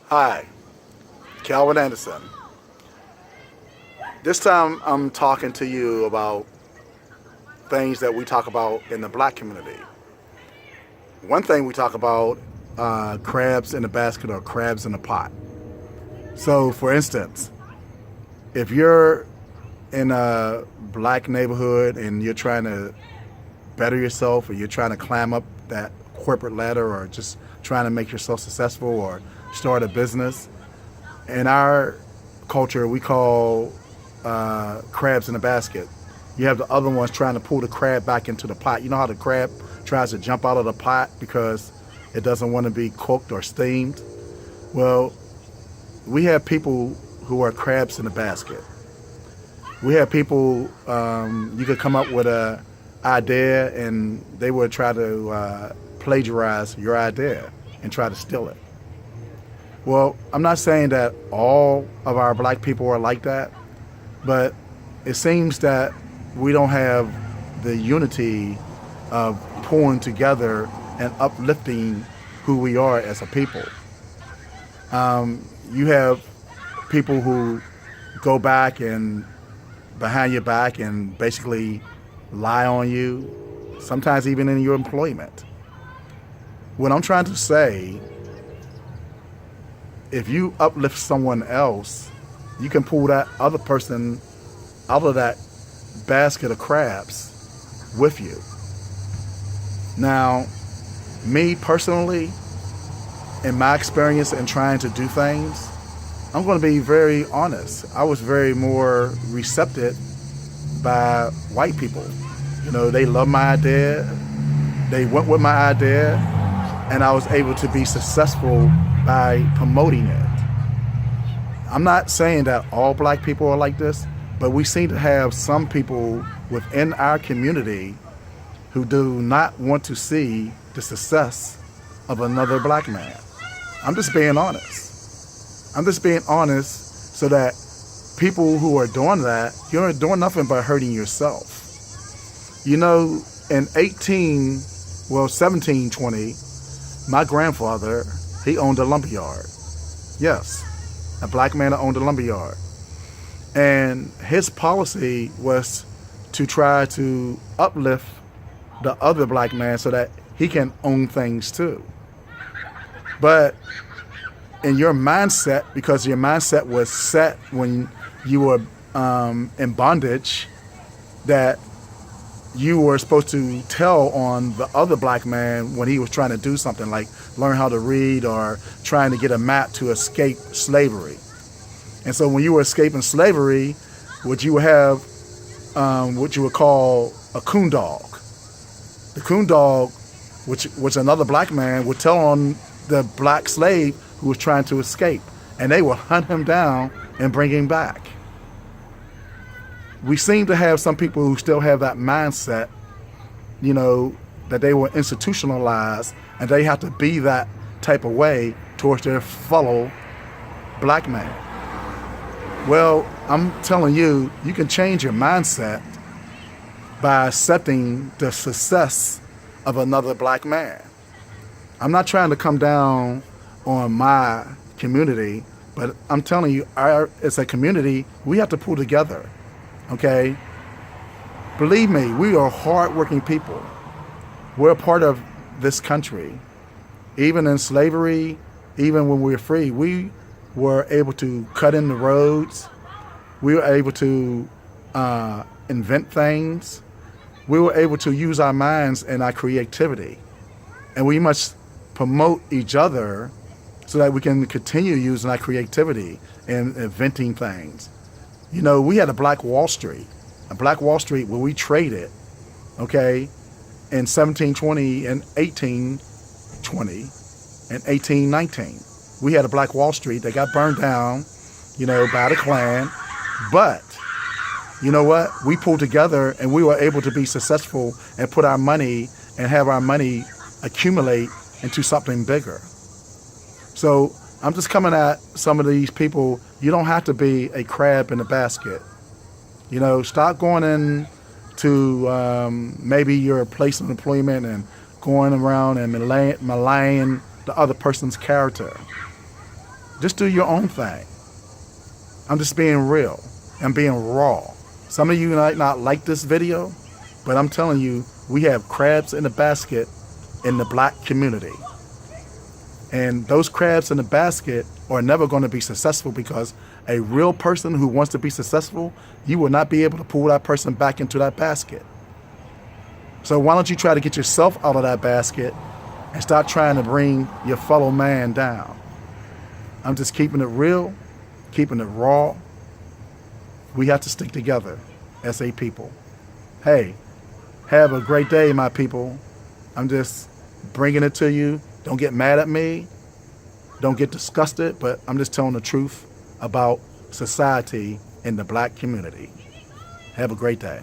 Hi, Calvin Anderson. This time I'm talking to you about things that we talk about in the black community. One thing we talk about crabs in the basket or crabs in the pot. So, for instance, if you're in a black neighborhood and you're trying to better yourself or you're trying to climb up that corporate ladder or just trying to make yourself successful or start a business, in our culture we call crabs in the basket. You have the other ones trying to pull the crab back into the pot. You know how the crab tries to jump out of the pot because it doesn't want to be cooked or steamed? Well, we have people who are crabs in the basket. We have people, you could come up with a idea and they would try to plagiarize your idea and try to steal it. Well, I'm not saying that all of our black people are like that, but it seems that we don't have the unity of pulling together and uplifting who we are as a people. You have people who go back and behind your back and basically lie on you, sometimes even in your employment. What I'm trying to say, if you uplift someone else, you can pull that other person out of that basket of crabs with you. Now, me personally, in my experience in trying to do things, I'm going to be very honest. I was very more receptive by white people. You know, they love my idea. They went with my idea, and I was able to be successful by promoting it. I'm not saying that all black people are like this, but we seem to have some people within our community who do not want to see the success of another black man. I'm just being honest. I'm just being honest so that people who are doing that, you're doing nothing but hurting yourself. You know, in 1720, my grandfather, he owned a lumberyard. Yes, a black man that owned a lumberyard. And his policy was to try to uplift the other black man so that he can own things too. But in your mindset, because your mindset was set when you were in bondage, that you were supposed to tell on the other black man when he was trying to do something like learn how to read or trying to get a map to escape slavery. And so when you were escaping slavery, what you would have, what you would call a coon dog. The coon dog, which another black man would tell on the black slave who was trying to escape, and they would hunt him down and bring him back. We seem to have some people who still have that mindset, you know, that they were institutionalized and they have to be that type of way towards their fellow black man. Well, I'm telling you, you can change your mindset by accepting the success of another black man. I'm not trying to come down on my community, but I'm telling you, as a community, we have to pull together, okay? Believe me, we are hardworking people. We're a part of this country. Even in slavery, even when we were free, we were able to cut in the roads. We were able to invent things. We were able to use our minds and our creativity. And we must promote each other so that we can continue using our creativity and inventing things. You know, we had a Black Wall Street where we traded, okay, in 1720 and 1820 and 1819. We had a Black Wall Street that got burned down, you know, by the Klan. But you know what? We pulled together and we were able to be successful and put our money and have our money accumulate into something bigger. So I'm just coming at some of these people. You don't have to be a crab in the basket. You know, stop going in to maybe your place of employment and going around and maligning the other person's character. Just do your own thing. I'm just being real. I'm being raw. Some of you might not like this video, but I'm telling you, we have crabs in the basket in the black community. And those crabs in the basket are never going to be successful, because a real person who wants to be successful, you will not be able to pull that person back into that basket. So why don't you try to get yourself out of that basket and stop trying to bring your fellow man down? I'm just keeping it real, keeping it raw. We have to stick together as a people. Hey, have a great day, my people. I'm just bringing it to you. Don't get mad at me. Don't get disgusted, but I'm just telling the truth about society in the black community. Have a great day.